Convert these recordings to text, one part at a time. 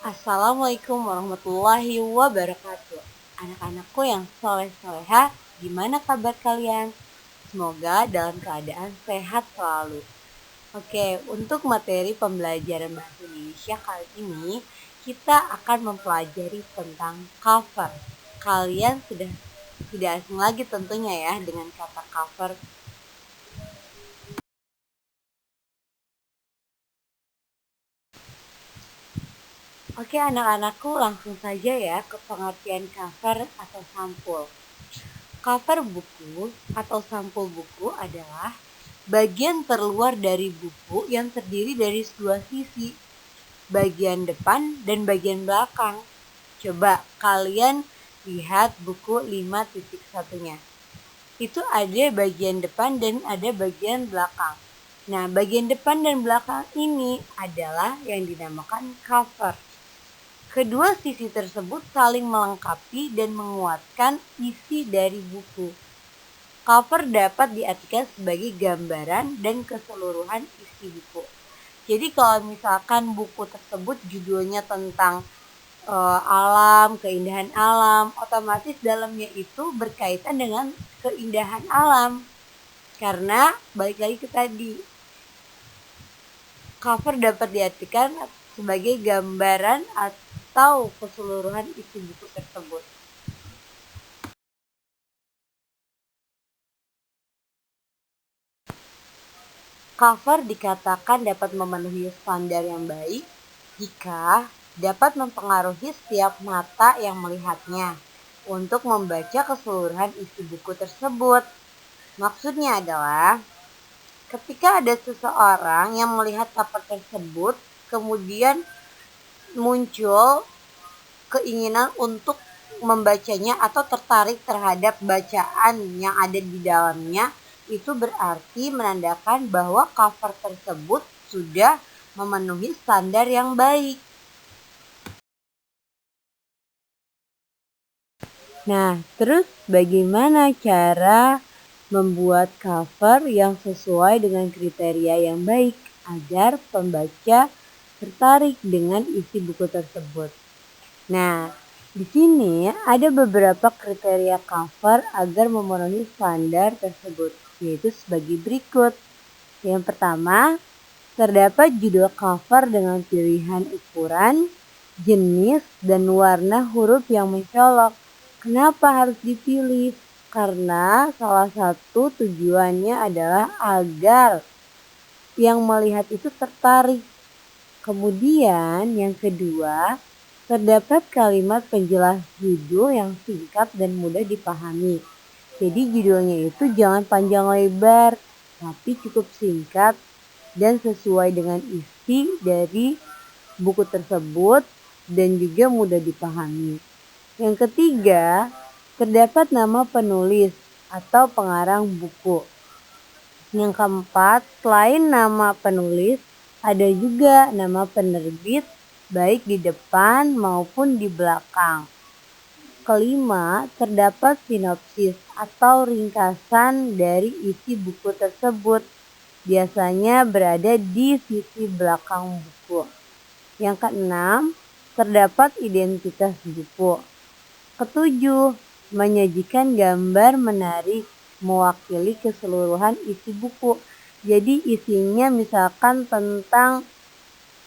Assalamualaikum warahmatullahi wabarakatuh. Anak-anakku yang soleh-soleha, gimana kabar kalian? Semoga dalam keadaan sehat selalu. Oke, untuk materi pembelajaran bahasa Indonesia kali ini, kita akan mempelajari tentang cover. Kalian sudah tidak asing lagi tentunya ya dengan kata cover. Oke anak-anakku, langsung saja ya ke pengertian cover atau sampul. Cover buku atau sampul buku adalah bagian terluar dari buku yang terdiri dari dua sisi, bagian depan dan bagian belakang. Coba kalian lihat buku 5.1-nya. Itu ada bagian depan dan ada bagian belakang. Nah, bagian depan dan belakang ini adalah yang dinamakan cover. Kedua sisi tersebut saling melengkapi dan menguatkan isi dari buku. Cover dapat diartikan sebagai gambaran dan keseluruhan isi buku. Jadi kalau misalkan buku tersebut judulnya tentang alam, keindahan alam, otomatis dalamnya itu berkaitan dengan keindahan alam. Karena balik lagi ke tadi, cover dapat diartikan sebagai gambaran atau keseluruhan isi buku tersebut. Cover dikatakan dapat memenuhi standar yang baik jika dapat mempengaruhi setiap mata yang melihatnya untuk membaca keseluruhan isi buku tersebut. Maksudnya adalah ketika ada seseorang yang melihat cover tersebut, kemudian muncul keinginan untuk membacanya atau tertarik terhadap bacaan yang ada di dalamnya, itu berarti menandakan bahwa cover tersebut sudah memenuhi standar yang baik. Nah, terus bagaimana cara membuat cover yang sesuai dengan kriteria yang baik agar pembaca tertarik dengan isi buku tersebut? Nah, di sini ada beberapa kriteria cover agar memenuhi standar tersebut, yaitu sebagai berikut. Yang pertama, terdapat judul cover dengan pilihan ukuran, jenis, dan warna huruf yang mencolok. Kenapa harus dipilih? Karena salah satu tujuannya adalah agar yang melihat itu tertarik. Kemudian yang kedua, terdapat kalimat penjelas judul yang singkat dan mudah dipahami. Jadi judulnya itu jangan panjang lebar, tapi cukup singkat dan sesuai dengan isi dari buku tersebut dan juga mudah dipahami. Yang ketiga, terdapat nama penulis atau pengarang buku. Yang keempat, selain nama penulis, ada juga nama penerbit baik di depan maupun di belakang. Kelima, terdapat sinopsis atau ringkasan dari isi buku tersebut. Biasanya berada di sisi belakang buku. Yang keenam, terdapat identitas buku. Ketujuh, menyajikan gambar menarik mewakili keseluruhan isi buku. Jadi isinya misalkan tentang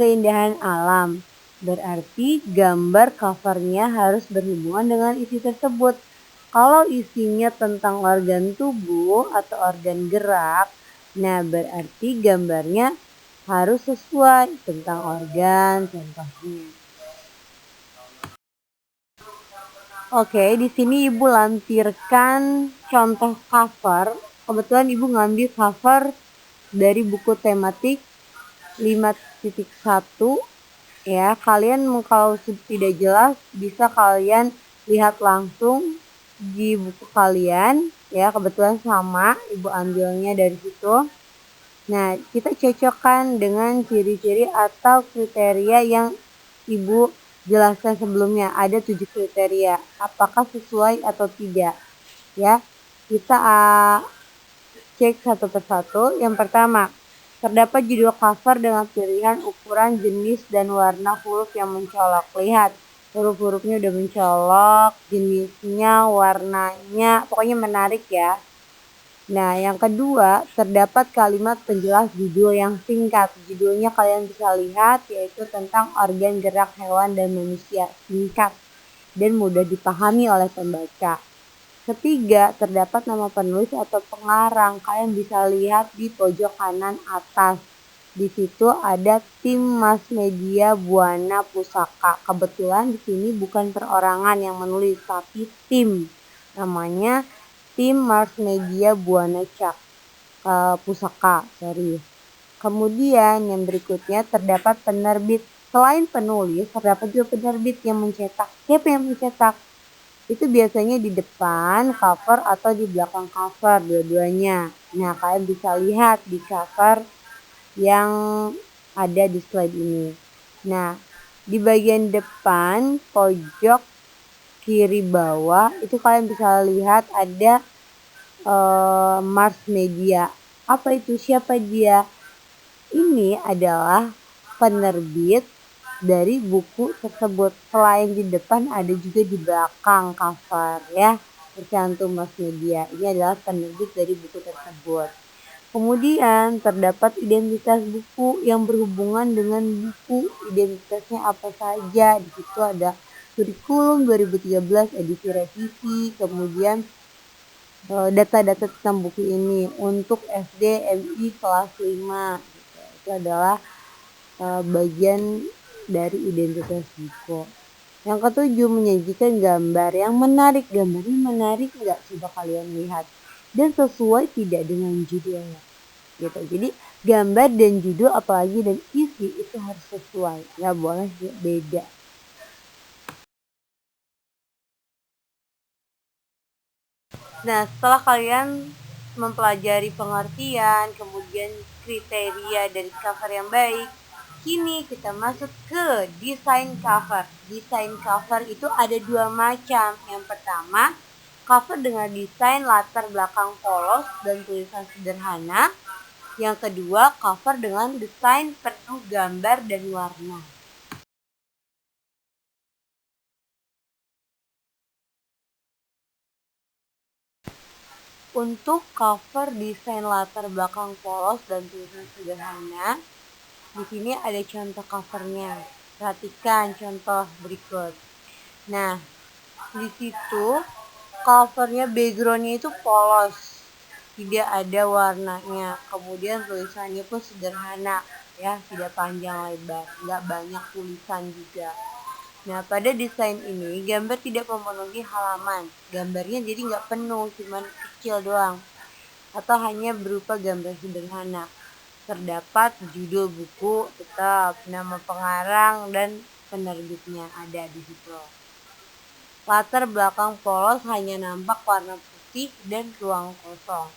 keindahan alam, berarti gambar covernya harus berhubungan dengan isi tersebut. Kalau isinya tentang organ tubuh atau organ gerak, nah berarti gambarnya harus sesuai tentang organ contohnya. Oke, di sini Ibu lampirkan contoh cover. Kebetulan Ibu ngambil cover dari buku tematik 5.1 ya. Kalian kalau tidak jelas bisa kalian lihat langsung di buku kalian ya. Kebetulan sama, Ibu ambilnya dari situ. Nah, kita cocokkan dengan ciri-ciri atau kriteria yang Ibu jelaskan sebelumnya. Ada 7 kriteria. Apakah sesuai atau tidak? Ya, kita cek satu persatu. Yang pertama, Terdapat judul cover dengan pilihan ukuran, jenis, dan warna huruf yang mencolok. Lihat, huruf-hurufnya udah mencolok, jenisnya, warnanya, pokoknya menarik ya. Nah, yang kedua, terdapat kalimat penjelas judul yang singkat. Judulnya kalian bisa lihat, yaitu tentang organ gerak hewan dan manusia. Singkat dan mudah dipahami oleh pembaca. Ketiga, terdapat nama penulis atau pengarang. Kalian bisa lihat di pojok kanan atas. Di situ ada tim Mass Media Buana Pusaka. Kebetulan di sini bukan perorangan yang menulis, tapi tim. Namanya tim Mass Media Buana Pusaka. Kemudian yang berikutnya terdapat penerbit. Selain penulis, terdapat juga penerbit yang mencetak. Siapa yang mencetak? Itu biasanya di depan cover atau di belakang cover, dua-duanya. Nah, kalian bisa lihat di cover yang ada di slide ini. Nah, di bagian depan pojok kiri bawah itu kalian bisa lihat ada Mass Media. Apa itu? Siapa dia? Ini adalah penerbit dari buku tersebut. Selain di depan ada juga di belakang cover ya, tercantum Mass Media. Ini adalah penerbit dari buku tersebut. Kemudian terdapat identitas buku yang berhubungan dengan buku. Identitasnya apa saja? Di situ ada kurikulum 2013 edisi revisi, kemudian data-data tentang buku ini untuk SD MI kelas 5 gitu. Itu adalah bagian dari identitas buku. Yang ketujuh, menyajikan gambar yang menarik. Gambarnya menarik nggak? Coba kalian lihat. Dan sesuai tidak dengan judulnya. Gitu. Jadi gambar dan judul apalagi dan isi itu harus sesuai. Nggak boleh beda. Nah, setelah kalian mempelajari pengertian, kemudian kriteria dari cover yang baik, kini kita masuk ke desain cover. Desain cover itu ada dua macam. Yang pertama, cover dengan desain latar belakang polos dan tulisan sederhana. Yang kedua, cover dengan desain penuh gambar dan warna. Untuk cover desain latar belakang polos dan tulisan sederhana, di sini ada contoh covernya. Perhatikan contoh berikut. Nah, di situ covernya backgroundnya itu polos, tidak ada warnanya. Kemudian tulisannya pun sederhana, ya, tidak panjang lebar, nggak banyak tulisan juga. Nah, pada desain ini gambar tidak memenuhi halaman. Gambarnya jadi nggak penuh, cuma kecil doang. Atau hanya berupa gambar sederhana. Terdapat judul buku, tetap nama pengarang dan penerbitnya ada di situ. Latar belakang polos hanya nampak warna putih dan ruang kosong.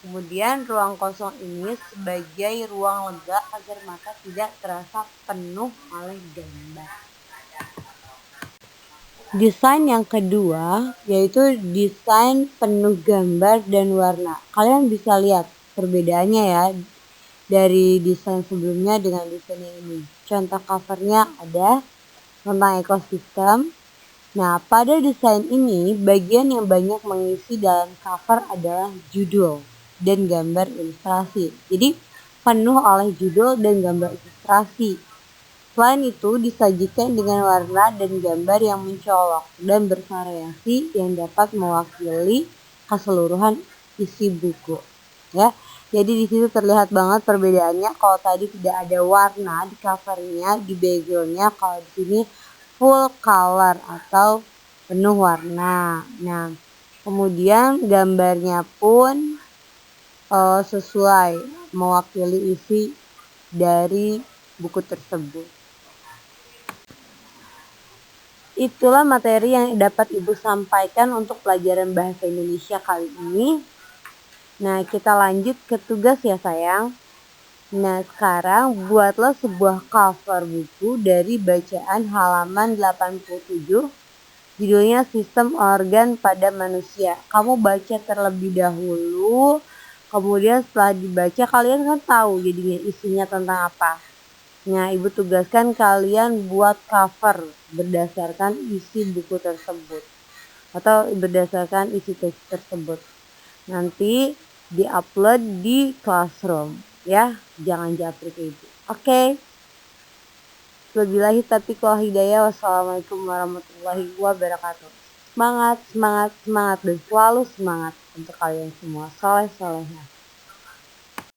Kemudian ruang kosong ini sebagai ruang lega agar mata tidak terasa penuh oleh gambar. Desain yang kedua yaitu desain penuh gambar dan warna. Kalian bisa lihat perbedaannya ya dari desain sebelumnya dengan desain yang ini. Contoh covernya ada tentang ekosistem. Nah, pada desain ini bagian yang banyak mengisi dalam cover adalah judul dan gambar ilustrasi. Jadi penuh oleh judul dan gambar ilustrasi. Selain itu disajikan dengan warna dan gambar yang mencolok dan bervariasi yang dapat mewakili keseluruhan isi buku. Ya, jadi di situ terlihat banget perbedaannya. Kalau tadi tidak ada warna di covernya, di backgroundnya, kalau di sini full color atau penuh warna. Nah, kemudian gambarnya pun sesuai mewakili isi dari buku tersebut. Itulah materi yang dapat Ibu sampaikan untuk pelajaran bahasa Indonesia kali ini. Nah, kita lanjut ke tugas ya sayang. Nah, sekarang buatlah sebuah cover buku dari bacaan halaman 87. Judulnya Sistem Organ pada Manusia. Kamu baca terlebih dahulu, Kemudian setelah dibaca kalian kan tahu jadinya isinya tentang apa. Nah, ibu tugaskan kalian buat cover berdasarkan isi buku tersebut atau berdasarkan isi teks tersebut. Nanti diupload di Classroom ya, jangan japri ke ibu. Oke. Wabillahi taufiq wal hidayah. Wassalamualaikum warahmatullahi wabarakatuh. Semangat, semangat, semangat dan selalu semangat untuk kalian semua. Soleh solehnya.